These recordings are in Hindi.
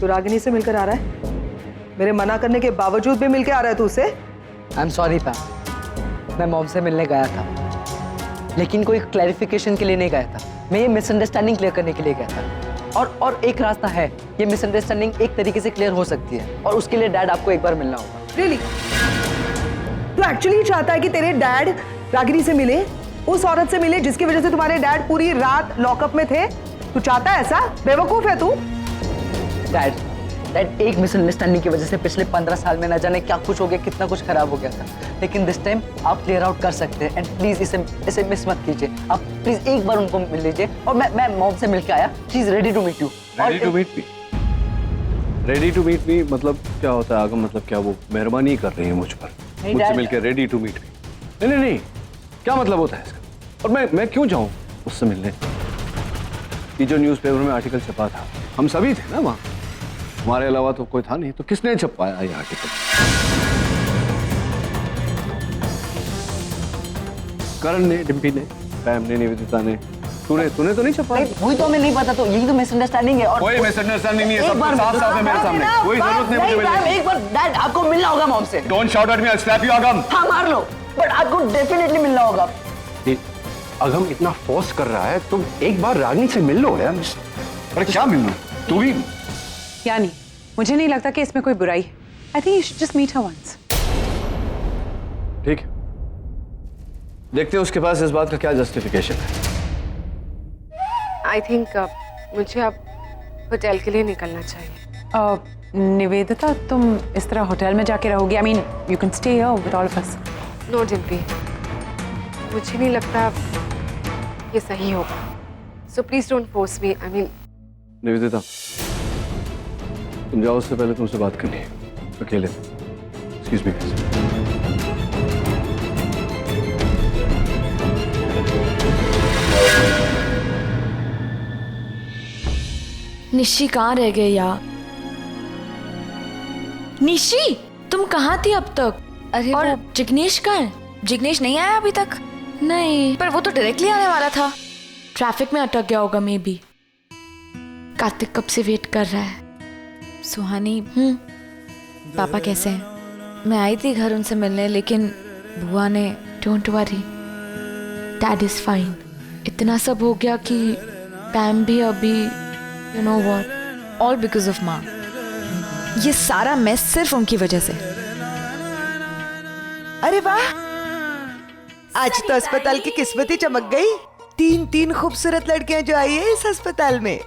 तू रागिनी से मिलकर आ रहा है? मेरे मना करने के बावजूद भी मिलकर आ रहा है तू उससे? आई एम सॉरी पैम, मैं मॉम से मिलने गया था, लेकिन कोई क्लैरिफिकेशन के लिए नहीं गया था। मैं ये मिसअंडरस्टैंडिंग क्लियर करने के लिए गया था। और एक रास्ता है, ये मिसअंडरस्टैंडिंग एक तरीके से क्लियर हो सकती है, और उसके लिए डैड आपको एक बार मिलना होगा। रियली? तू एक्चुअली चाहता है कि तेरे डैड रागिनी से मिले, उस औरत से मिले जिसकी वजह से तुम्हारे डैड पूरी रात लॉकअप में थे? तू चाहता है ऐसा? बेवकूफ है तू। डैड एक मिसअंडरस्टैंडिंग की वजह से पिछले 15 साल में न जाने क्या कुछ हो गया, कितना कुछ खराब हो गया था, लेकिन दिस टाइम आप क्लियर आउट कर सकते हैं। एंड प्लीज इसे मिस मत कीजिए। आप प्लीज एक बार उनको मिल लीजिए। और मैं मॉम से मिलकर आया, she is ready to meet you. Ready to meet me? Ready to meet me मतलब क्या होता है आगम? मतलब क्या वो मेहरबानी कर रही है मुझ पर, मुझसे मिलकर रेडी टू मीट मी? नहीं, क्या मतलब होता है इसका? और मैं क्यों जाऊं उससे मिलने? ये जो न्यूज़पेपर में आर्टिकल छपा था, हम सभी थे ना वहाँ, हमारे अलावा तो कोई था नहीं, तो किसने छपाया ये आर्टिकल? करण ने, डिम्पी ने, पैम ने, निवेदिता ने। तूने तो नहीं छपाया? वही तो हमें नहीं पता, तो यही तो मिसअंडरस्टैंडिंग है। और कोई मिसअंडरस्टैंडिंग नहीं है, सब साफ-साफ है मेरे सामने। कोई जरूरत नहीं मुझे मिलने की। एक बार डैड आपको मिलना होगा मॉम से। Don't shout at me, I will slap you आगम। हाँ मार लो, बट आपको डेफिनेटली मिलना होगा। अगम इतना फोर्स कर रहा है, तुम एक बार रागिनी से मिल लो यार। अरे क्या मिल लो? तू भी? यानी मुझे नहीं लगता कि इसमें कोई बुराई है। I think you should just meet her once. ठीक है, देखते हैं उसके पास इस बात का क्या जस्टिफिकेशन है। आई थिंक मुझे अब होटल के लिए निकलना चाहिए। निवेदिता, तुम इस तरह होटल में जाके रहोगी? I mean you can stay here with all of us. No Dimpy, मुझे नहीं लगता ये सही होगा, so please don't force me. I mean Nivedita, तुम जाओ, उससे पहले तुमसे बात करनी है अकेले। Excuse me. निशी कहाँ रह गए यार? निशी, तुम कहाँ थी अब तक? अरे और वो जिग्नेश कहाँ है? जिग्नेश नहीं आया अभी तक? नहीं, पर वो तो डायरेक्टली आने वाला था। ट्रैफिक में अटक गया होगा मे बी। कार्तिक कब से वेट कर रहा है। सुहानी, पापा कैसे हैं? मैं आई थी घर उनसे मिलने, लेकिन बुआ ने। Don't worry, dad is fine. इतना सब हो गया कि पैम भी अभी, you know what, all because of माँ। ये सारा मैस सिर्फ उनकी वजह से। अरे वाह, आज तो अस्पताल की किस्मत ही चमक गई। तीन खूबसूरत लड़कियां जो आई है इस अस्पताल में।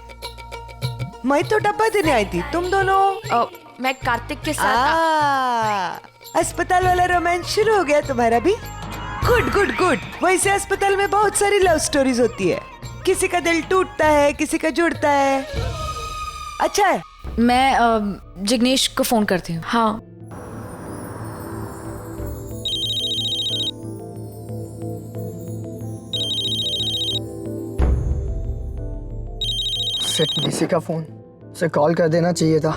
मैं तो डब्बा देने आई थी, तुम दोनों? मैं कार्तिक के साथ। अस्पताल वाला रोमांस शुरू हो गया तुम्हारा भी? Good good good. वैसे अस्पताल में बहुत सारी लव स्टोरीज होती है, किसी का दिल टूटता है, किसी का जुड़ता है। अच्छा है, मैं जिग्नेश को फोन करती हूँ। हाँ, निशी का फोन, उसे कॉल कर देना चाहिए था।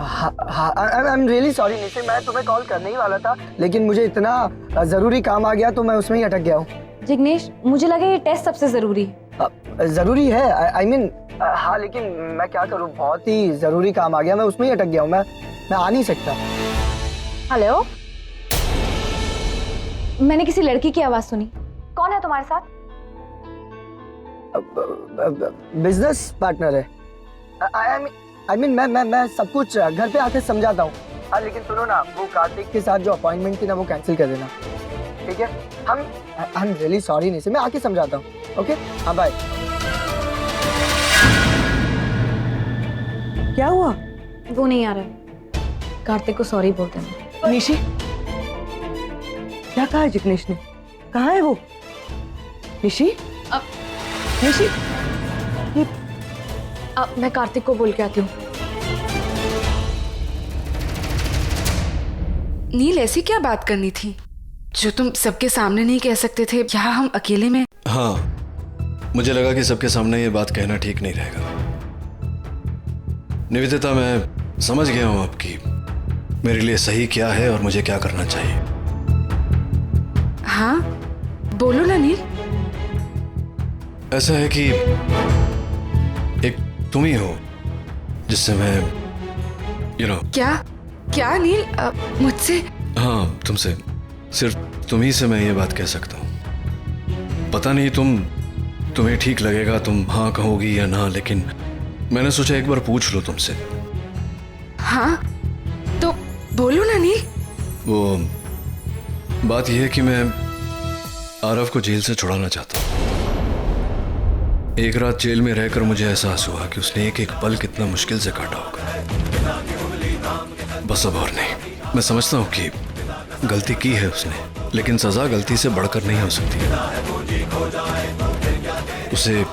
हाँ, I am really sorry Nishi, मैं तुम्हें कॉल करने ही वाला था, लेकिन मुझे इतना जरूरी काम आ गया तो मैं उसमें ही अटक गया हूँ। जिग्नेश, मुझे लगा ये टेस्ट सबसे जरूरी है। जरूरी है, आई मीन हाँ, लेकिन मैं क्या करूँ, बहुत ही जरूरी काम आ गया, मैं उसमें ही अटक गया हूँ। मैं आ नहीं सकता। हेलो, मैंने किसी लड़की की आवाज सुनी। कौन है तुम्हारे साथ? बिजनेस पार्टनर है। आई मीन मैं सब कुछ घर पे आके समझाता हूँ। हाँ, लेकिन सुनो ना, वो कार्तिक के साथ जो अपॉइंटमेंट थी ना, वो कैंसिल कर देना, ठीक है? I am really sorry Nishi, मैं आके समझाता हूँ। ओके, हाँ बाय। क्या हुआ? वो नहीं आ रहा है। कार्तिक को सॉरी बोलते हैं। निशी, क्या कहा है जिग्नेश ने? कहाँ है वो? निशी, निशी, मैं कार्तिक को बोल के आती हूँ। नील, ऐसी क्या बात करनी थी जो तुम सबके सामने नहीं कह सकते थे? यहाँ हम अकेले में। हाँ, मुझे लगा कि सबके सामने ये बात कहना ठीक नहीं रहेगा। निवेदिता, मैं समझ गया हूं अब कि मेरे लिए सही क्या है और मुझे क्या करना चाहिए। हाँ, बोलो ना नील। ऐसा है कि एक तुम ही हो जिससे मैं क्या क्या अनिल, मुझसे? हाँ, तुमसे, सिर्फ तुम ही से मैं ये बात कह सकता हूँ। पता नहीं तुम्हें ठीक लगेगा, तुम हाँ कहोगी या ना, लेकिन मैंने सोचा एक बार पूछ लो तुमसे। हाँ तो बोलो ना अनिल। वो बात यह है कि मैं आरव को जेल से छुड़ाना चाहता हूँ। एक रात जेल में रहकर मुझे एहसास हुआ कि उसने एक एक पल कितना मुश्किल से काटा होगा। बस अब और नहीं। मैं समझता हूँ कि गलती की है उसने, लेकिन सजा गलती से बढ़कर नहीं हो सकती। उसे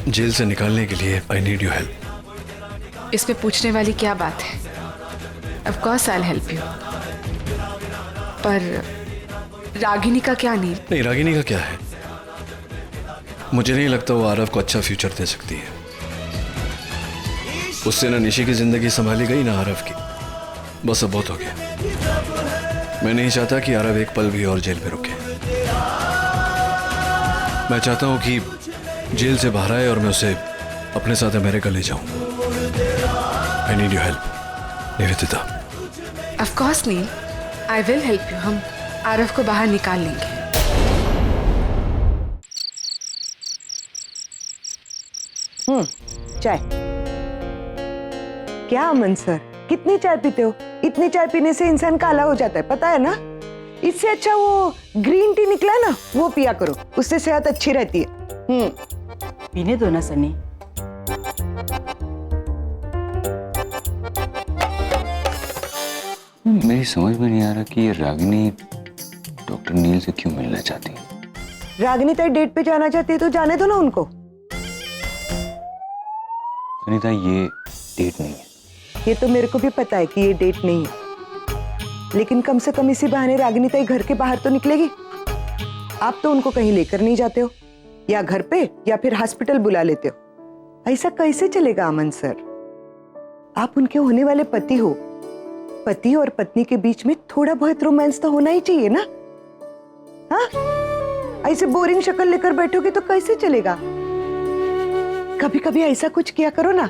जेल से निकालने के लिए आई नीड योर हेल्प। इसमें पूछने वाली क्या बात है? Of course I will help you. पर रागिनी का क्या अनिल? नहीं, रागिनी का क्या है? मुझे नहीं लगता वो आरव को अच्छा फ्यूचर दे सकती है। उससे ना निशी की जिंदगी संभाली गई ना आरव की। बस अब बहुत हो गया। मैं नहीं चाहता कि आरव एक पल भी और जेल में रुके। मैं चाहता हूं कि जेल से बाहर आए और मैं उसे अपने साथ अमेरिका ले जाऊं। I need your help Nivedita. Of course Neel, I will help you. हम आरव को बाहर निकाल लेंगे। चाय। क्या अमन सर, कितनी चाय पीते हो? इतनी चाय पीने से इंसान काला हो जाता है, पता है ना? इससे अच्छा वो ग्रीन टी निकला ना, वो पिया करो, उससे सेहत अच्छी रहती है। पीने दो ना सनी। मेरी समझ में नहीं आ रहा कि ये रागिनी डॉक्टर नील से क्यों मिलना चाहती है। रागिनी तक डेट पे जाना चाहती है तो जाने दो ना उनको। सुनीता, ये डेट नहीं है। ये तो मेरे को भी पता है कि ये डेट नहीं है, लेकिन कम से कम इसी बहाने रागिनी ताई घर के बाहर तो निकलेगी। आप तो उनको कहीं लेकर नहीं जाते हो, या घर पे या फिर हॉस्पिटल बुला लेते हो। ऐसा कैसे चलेगा अमन सर? आप उनके होने वाले पति हो। पति और पत्नी के बीच में थोड़ा बहुत रोमांस तो होना ही चाहिए ना। हाँ, ऐसे बोरिंग शक्ल लेकर बैठोगे तो कैसे चलेगा? कभी कभी ऐसा कुछ किया करो ना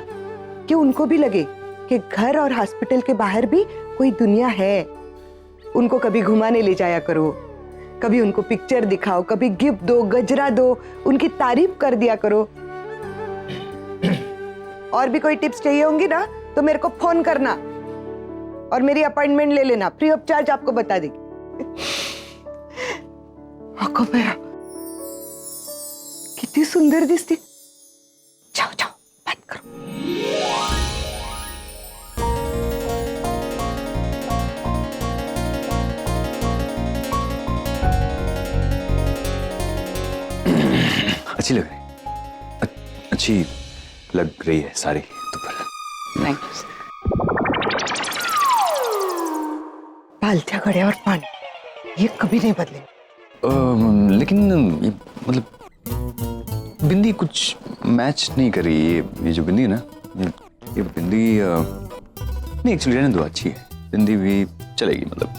कि उनको भी लगे कि घर और हॉस्पिटल के बाहर भी कोई दुनिया है। उनको कभी घुमाने ले जाया करो, कभी उनको पिक्चर दिखाओ, कभी गिफ्ट दो, गजरा दो, उनकी तारीफ कर दिया करो। और भी कोई टिप्स चाहिए होंगी ना तो मेरे को फोन करना और मेरी अपॉइंटमेंट ले लेना, फ्री ऑफ चार्ज आपको बता देगी। कितनी सुंदर दिसती। जाओ जाओ बात करो। अच्छी लग रही है। अच्छी लग रही है सारी तो। Thank you. पालथ्या घड़े और पानी, ये कभी नहीं बदले। लेकिन ये मतलब बिंदी कुछ मैच नहीं कर रही। ये जो बिंदी है ना, ये बिंदी नहीं, एक्चुअली रहने दो, अच्छी है बिंदी भी चलेगी। मतलब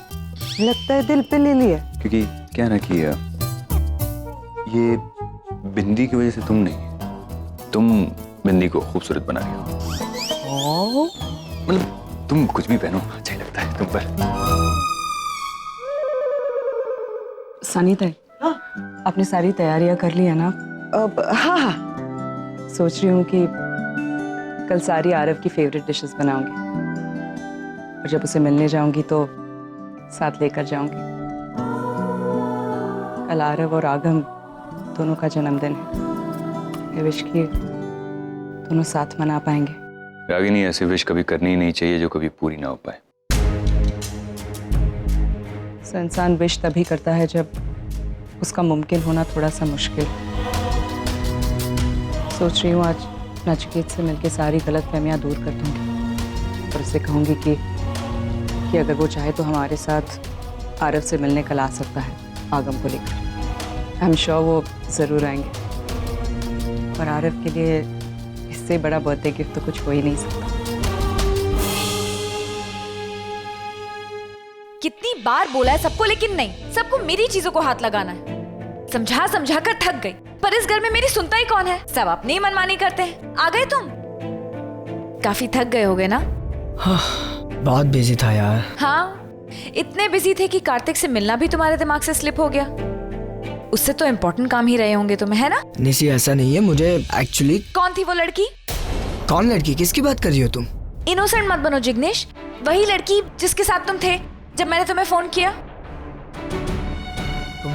लगता है दिल पे ले लिया। क्योंकि क्या है ना कि ये बिंदी की वजह से तुम नहीं, तुम बिंदी को खूबसूरत बना रही हो। मतलब तुम कुछ भी पहनो अच्छा ही लगता है तुम पर। सनी ताई, आपने सारी तैयारियां कर ली है ना? हाँ हाँ। सोच रही हूँ कि कल सारी आरव की फेवरेट डिशेस बनाऊंगी और जब उसे मिलने जाऊंगी तो साथ लेकर जाऊंगी। कल आरव और आगम दोनों का जन्मदिन है। मैं विश की दोनों साथ मना पाएंगे। रागिनी, ऐसी विश कभी करनी ही नहीं चाहिए जो कभी पूरी ना हो पाए। सो इंसान विश तभी करता है जब उसका मुमकिन होना थोड़ा सा मुश्किल। सोच रही हूँ आज नचिकेत से मिलके सारी गलतफहमियां दूर कर दूंगी और उससे कहूँगी कि अगर वो चाहे तो हमारे साथ आरव से मिलने कल आ सकता है आगम को लेकर। आई एम श्योर वो ज़रूर आएंगे और आरव के लिए इससे बड़ा बर्थडे गिफ्ट तो कुछ हो ही नहीं सकता। कितनी बार बोला है सबको, लेकिन नहीं, सबको मेरी चीजों को हाथ लगाना है। समझा समझा कर थक गई, पर इस घर में मेरी सुनता ही कौन है? सब अपनी मनमानी करते हैं। आ गए तुम? काफी थक गए होगे ना? हाँ, बहुत बिजी था यार। हाँ, इतने बिजी थे कि कार्तिक से मिलना भी तुम्हारे दिमाग से स्लिप हो गया। उससे तो इम्पोर्टेंट काम ही रहे होंगे तुम्हें, है ना? निशी ऐसा नहीं है, मुझे एक्चुअली। कौन थी वो लड़की? कौन लड़की? किसकी बात कर रही हो तुम? इनोसेंट मत बनो जिग्नेश। वही लड़की जिसके साथ तुम थे जब मैंने तुम्हें फोन किया।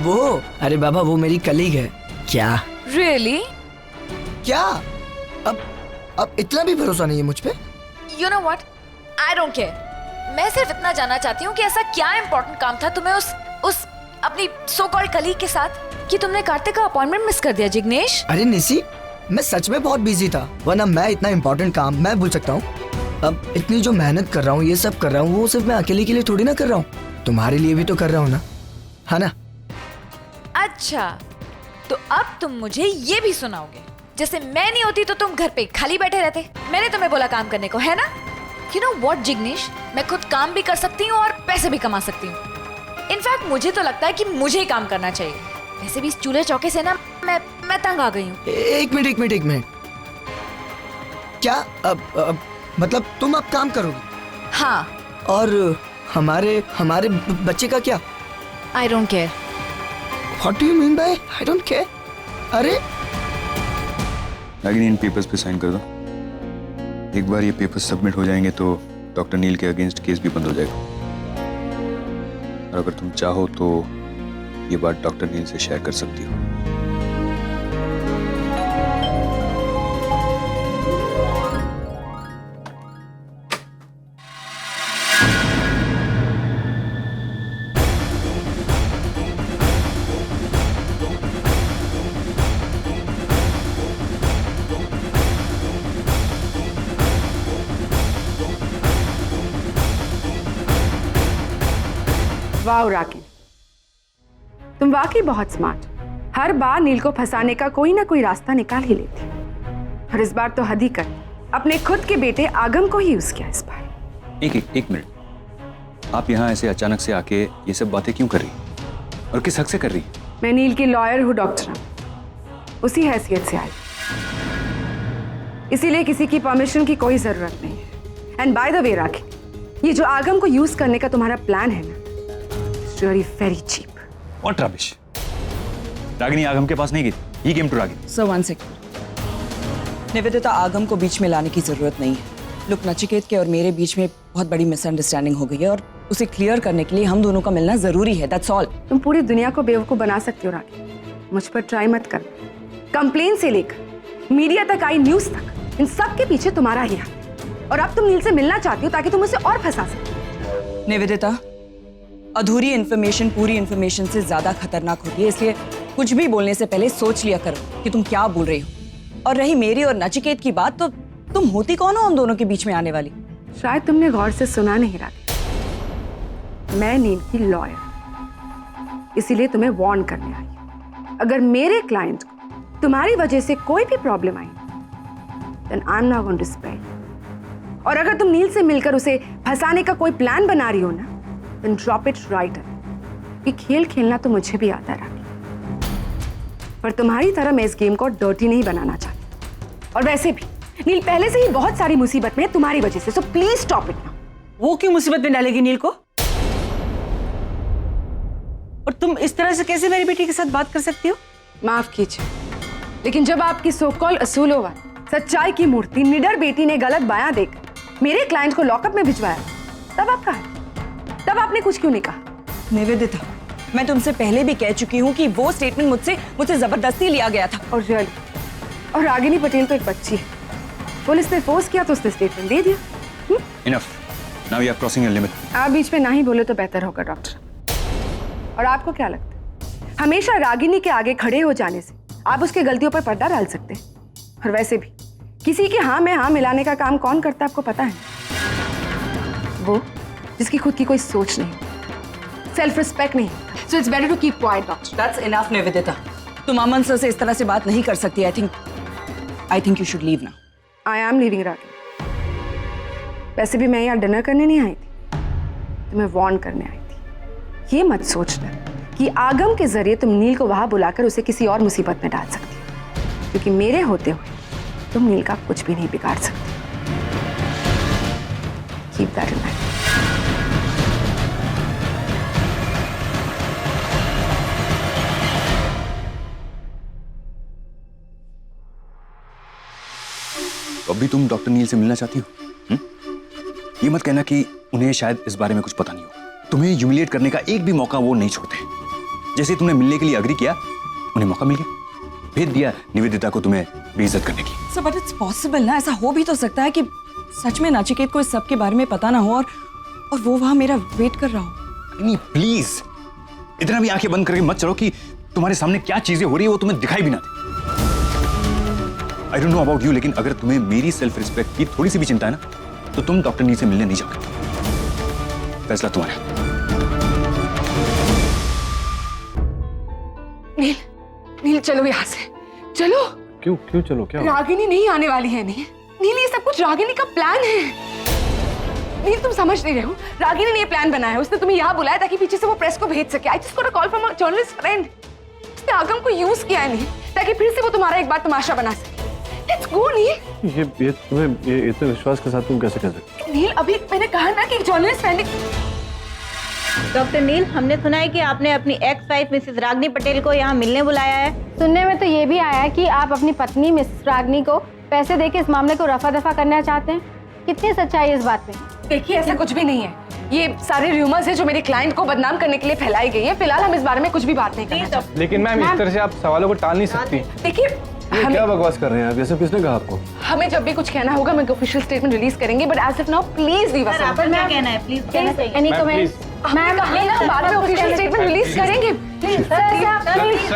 वो? अरे बाबा, वो मेरी कलीग है। क्या? रियली? क्या? अब इतना भी भरोसा नहीं है मुझ पे? You know what, I don't care. मैं सिर्फ इतना जानना चाहती हूँ कि ऐसा क्या इम्पोर्टेंट काम था तुम्हें उस अपनी सो कॉल्ड कलीग के साथ कि तुमने कार्तिक का अपॉइंटमेंट मिस कर दिया जिग्नेश। अरे निशी, मैं सच में बहुत बिजी था, वरना मैं इतना इम्पोर्टेंट काम मैं भूल सकता हूँ? अब इतनी जो मेहनत कर रहा हूँ, ये सब कर रहा हूँ, वो सिर्फ मैं अकेले के लिए थोड़ी ना कर रहा हूँ, तुम्हारे लिए भी तो कर रहा हूँ ना, है ना? अच्छा, तो अब तुम मुझे ये भी सुनाओगे जैसे मैं नहीं होती तो तुम घर पे खाली बैठे रहते। मैंने तुम्हें बोला काम करने को, है ना? यू नो व्हाट जिग्नेश, मैं खुद काम भी कर सकती हूँ और पैसे भी कमा सकती हूँ। इनफैक्ट मुझे तो लगता है कि मुझे ही काम करना चाहिए। वैसे भी इस चूल्हे चौके से ना मैं तंग आ गई हूँ। एक मिनट। क्या अब मतलब तुम अब काम करोगी? हाँ। और हमारे बच्चे का क्या? I don't care. What do you mean by I don't care? अरे रागिनी, इन पेपर्स पे साइन कर दो। एक बार ये पेपर्स सबमिट हो जाएंगे तो डॉक्टर नील के अगेंस्ट केस भी बंद हो जाएगा। और अगर तुम चाहो तो ये बात डॉक्टर नील से शेयर कर सकती हो। वाह रागिनी, तुम वाकई बहुत स्मार्ट। हर बार नील को फंसाने का कोई ना कोई रास्ता निकाल ही लेती, और इस बार तो हद ही कर अपने खुद के बेटे आगम को ही यूज किया इस बार। एक मिनट, आप यहाँ ऐसे अचानक से आके ये सब बातें क्यों कर रही और किस हक से कर रही? मैं नील की लॉयर हूँ डॉक्टर, उसी हैसियत से आई, इसीलिए किसी की परमिशन की कोई जरूरत नहीं है। And by the way Ragini, ये जो आगम को यूज करने का तुम्हारा प्लान है ना, Really very cheap. What rubbish? Ragini आगम के पास नहीं गई, he came to Ragini. Sir 1 second. Nivedita, आगम को बीच में लाने की जरूरत नहीं है। लुक, नचिकेत के और मेरे बीच में बहुत बड़ी मिसअंडरस्टैंडिंग हो गई है और उसे क्लियर करने के लिए हम दोनों का मिलना जरूरी है। That's all. तुम पूरी दुनिया को बेवकूफ बना सकती हो रागिनी, मुझ पर ट्राई मत कर। कंप्लेन से लेकर मीडिया तक आई न्यूज तक, इन सब के पीछे तुम्हारा ही हाथ है। और अब तुम नील से मिलना चाहती हो ताकि तुम उसे और फंसा सको। निवेदिता, अधूरी इन्फॉर्मेशन पूरी इन्फॉर्मेशन से ज्यादा खतरनाक होती है, इसलिए कुछ भी बोलने से पहले सोच लिया करो कि तुम क्या बोल रही हो। और रही मेरी और नचिकेत की बात, तो तुम होती कौन हो हम दोनों के बीच में आने वाली? शायद तुमने गौर से सुना नहीं रागिनी, मैं नील की लॉयर, इसीलिए तुम्हें वार्न करने आई। अगर मेरे क्लाइंट को तुम्हारी वजह से कोई भी problem I, then I'm not going to spare you. और अगर तुम नील से मिलकर उसे फंसाने का कोई प्लान बना रही हो ना, then drop it right away. ये खेल खेलना तो मुझे भी आता है रागिनी, पर तुम्हारी तरह मैं इस गेम को डर्टी नहीं बनाना चाहती। और वैसे भी नील पहले से ही बहुत सारी मुसीबत में है तुम्हारी वजह से, so please stop it now. वो क्यों मुसीबत में डालेगी नील को? और तुम इस तरह से कैसे मेरी बेटी के साथ बात कर सकती हो? माफ कीजिए, लेकिन जब आपकी सो कॉल असूलों वाली सच्चाई की मूर्ति निडर बेटी ने गलत बयां देकर मेरे क्लाइंट को लॉकअप में भिजवाया, तब आप कहा, तब आपने कुछ क्यों नहीं कहा? निवेदिता, मैं तुमसे पहले भी कह चुकी हूँ कि वो स्टेटमेंट मुझसे जबरदस्ती लिया गया था। और रागिनी पटेल तो एक बच्ची है, पुलिस ने फोर्स किया तो उसने स्टेटमेंट दे दिया। Enough. Now you are crossing your limit. आप बीच में ना ही बोले तो बेहतर होगा डॉक्टर। और आपको क्या लगता है, हमेशा रागिनी के आगे खड़े हो जाने से आप उसकी गलतियों पर पर्दा डाल सकते हैं? और वैसे भी किसी के हाँ में हाँ मिलाने का काम कौन करता है आपको पता है? वो जिसकी खुद की कोई सोच नहीं, सेल्फ रिस्पेक्ट नहीं। So it's better to keep quiet doctor. That's enough Nivedita, तुम अमन सर से इस तरह से बात नहीं कर सकती। आई think you should leave now. I am leaving Ragini. वैसे भी मैं यहाँ डिनर करने नहीं आई थी, तुम्हें वार्न करने आई थी। ये मत सोचना कि आगम के जरिए तुम नील को वहां बुलाकर उसे किसी और मुसीबत में डाल सकती हो, क्योंकि मेरे होते हुए तुम नील का कुछ भी नहीं बिगाड़ सकती। Keep that in mind. तो अभी तुम डॉक्टर नील से मिलना चाहती हो? ये मत कहना कि उन्हें शायद इस बारे में कुछ पता नहीं हो। तुम्हें ह्यूमिलिएट करने का एक भी मौका वो नहीं छोड़ते। जैसे तुमने मिलने के लिए अग्री किया, उन्हें मौका मिल गया, भेज दिया निवेदिता को तुम्हें बेइज्जत करने की। सर बट इट्स पॉसिबल ना, ऐसा हो भी तो सकता है कि सच में नचिकेत को इस सब के बारे में पता ना हो और वो वहां मेरा वेट कर रहा हो। नहीं प्लीज, इतना भी आंखें बंद करके मत चलो कि तुम्हारे सामने क्या चीजें हो रही है वो तुम्हें दिखाई भी ना दे। I don't know about you, लेकिन अगर तुम्हें मेरी सेल्फ रिस्पेक्ट की थोड़ी सी भी चिंता है ना, तो तुम डॉक्टर नील से मिलने नहीं जाओगे। फैसला तुम्हारा। नील, नील चलो यहाँ से, चलो। क्यों क्यों चलो, क्या रागिनी नहीं आने वाली है। नील, नील ये सब कुछ रागिनी का प्लान है। नील तुम समझ नहीं रहे हो, रागिनी ने ये प्लान बनाया है। उसने तुम्हें यहाँ बुलाया ताकि पीछे से वो प्रेस को भेज सके। I just got a call from a journalist friend. उसने आगम को यूज किया है नील, ताकि फिर से वो तुम्हारा एक बार तमाशा बना सके। लेट्स गो नील। ये तुम्हें ये इतने विश्वास के साथ तुम कैसे कह सकते हो? नील अभी मैंने कहा ना कि एक जर्नलिस्ट फ्रेंड। डॉक्टर नील, हमने सुना है कि आपने अपनी एक्स वाइफ मिसेस रागनी पटेल को यहाँ मिलने बुलाया है। सुनने में तो ये भी आया है कि आप अपनी पत्नी मिस रागनी को पैसे देके इस मामले को रफा दफा करना चाहते हैं। कितनी सच्चाई है इस बात में? देखिए ऐसा कुछ भी नहीं है। ये सारे र्यूमर्स है जो मेरे क्लाइंट को बदनाम करने के लिए फैलाई गई है। फिलहाल हम इस बारे में कुछ भी बात नहीं करना चाहते। लेकिन मैम इस तरह से आप सवालों को टाल नहीं सकती। देखिए क्या बकवास कर रहे हैं आप? ये सब किसने कहा आपको? हमें जब भी कुछ कहना होगा मैं ऑफिशियल स्टेटमेंट रिलीज करेंगे, but as of now please leave us. पर क्या कहना है प्लीज कहना चाहिए। Any comment? मैम हम बाद में ऑफिशियल स्टेटमेंट रिलीज करेंगे।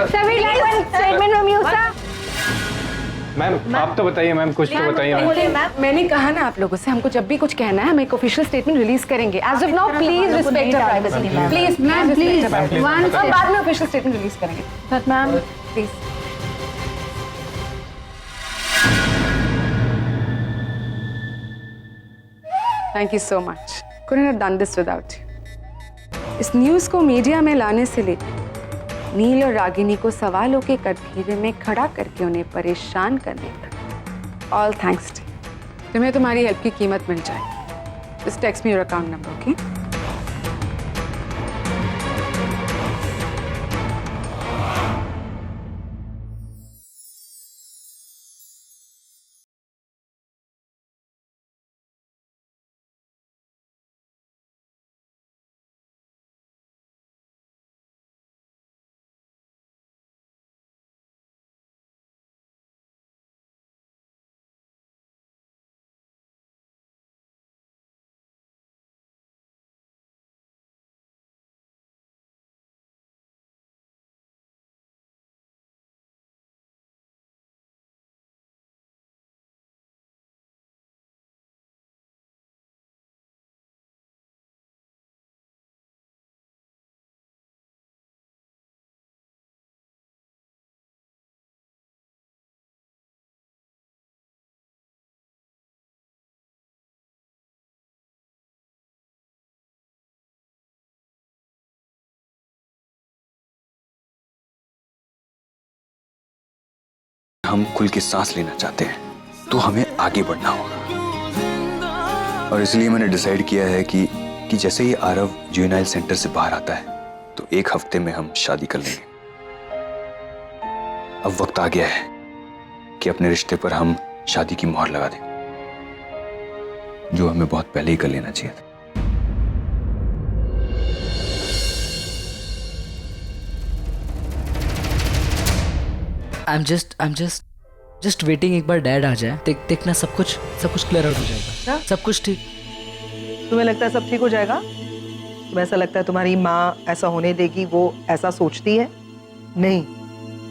सभी like statement from you sir. Ma'am आप तो बताइए, मैम कुछ तो बताइए। मैंने कहा ना आप लोगों से, हमको जब भी कुछ कहना है हम एक ऑफिशियल स्टेटमेंट रिलीज करेंगे। As of now please respect our privacy. Please ma'am please, हम बाद में ऑफिशियल स्टेटमेंट रिलीज करेंगे। But ma'am please. Thank you so much. couldn't have done this without you. इस न्यूज़ को मीडिया में लाने से लेकर नील और रागिनी को सवालों के कटघरे में खड़ा करके उन्हें परेशान करने तक, ऑल थैंक्स टू। तुम्हें तुम्हारी हेल्प की कीमत मिल जाए। Just text me your account number, okay? हम खुल के सांस लेना चाहते हैं तो हमें आगे बढ़ना होगा। और इसलिए मैंने डिसाइड किया है कि जैसे ही आरव जुवेनाइल सेंटर से बाहर आता है तो एक हफ्ते में हम शादी कर लेंगे। अब वक्त आ गया है कि अपने रिश्ते पर हम शादी की मोहर लगा दें, जो हमें बहुत पहले ही कर लेना चाहिए था। I'm just waiting एक बार डैड आ जाए। देखना सब कुछ क्लियर आउट हो जाएगा। सब कुछ ठीक। तुम्हें लगता है सब ठीक हो जाएगा? तुम्हें ऐसा लगता है तुम्हारी माँ ऐसा होने देगी? वो ऐसा सोचती है? नहीं,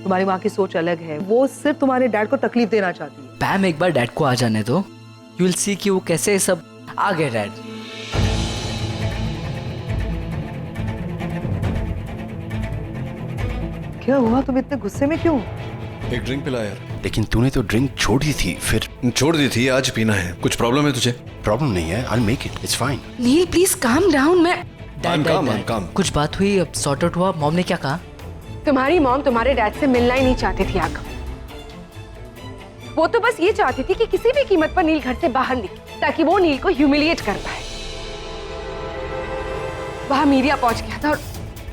तुम्हारी माँ की सोच अलग है। वो सिर्फ तुम्हारे डैड को तकलीफ देना चाहती है। पैम एक बार डैड को आ जाने दो, यू विल सी कि वो कैसे सब आ गए। डैड क्या हुआ? तुम इतने गुस्से में क्यों? एक ड्रिंक पिला यार। लेकिन तूने तो ड्रिंक छोड़ दी थी, फिर छोड़ दी थी, आज पीना है। कुछ प्रॉब्लम है तुझे? प्रॉब्लम नहीं है, I will make it, it's fine. Neel please calm down. मैं डैड कुछ बात हुई, अब सॉर्ट आउट हुआ? मॉम ने क्या कहा? तुम्हारी मॉम तुम्हारे डैड से मिलना ही नहीं चाहती थी आगम। वो तो बस ये चाहती थी कि किसी भी कीमत पर नील घर से बाहर निकले ताकि वो नील को ह्यूमिलिएट कर पाए। वहाँ मीडिया पहुंच गया था और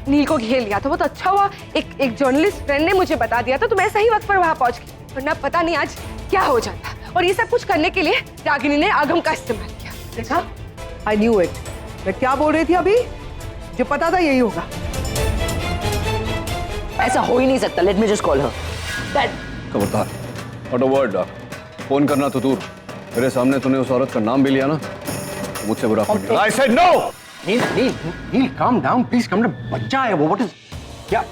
नील को घेर लिया था। बहुत अच्छा हुआ एक जर्नलिस्ट फ्रेंड ने मुझे बता दिया था, तो मैं सही वक्त पर वहाँ पहुंच गई, वरना पता नहीं आज क्या हो जाता। और ये सब कुछ करने के लिए रागिनी ने आगम का इस्तेमाल किया। देखा, आई न्यू इट। मैं क्या बोल रही थी अभी, जो पता था यही होगा। ऐसा हो ही नहीं सकता। Let me just call her. Dad, खबरदार, नॉट अ वर्ड। फोन करना तो दूर, मेरे सामने तूने उस औरत का नाम भी लिया ना, तो मुझसे बुरा फट गया। I said no! Nil, nil, nil, calm down, please, calm down. बच्चा है वो, what is... क्या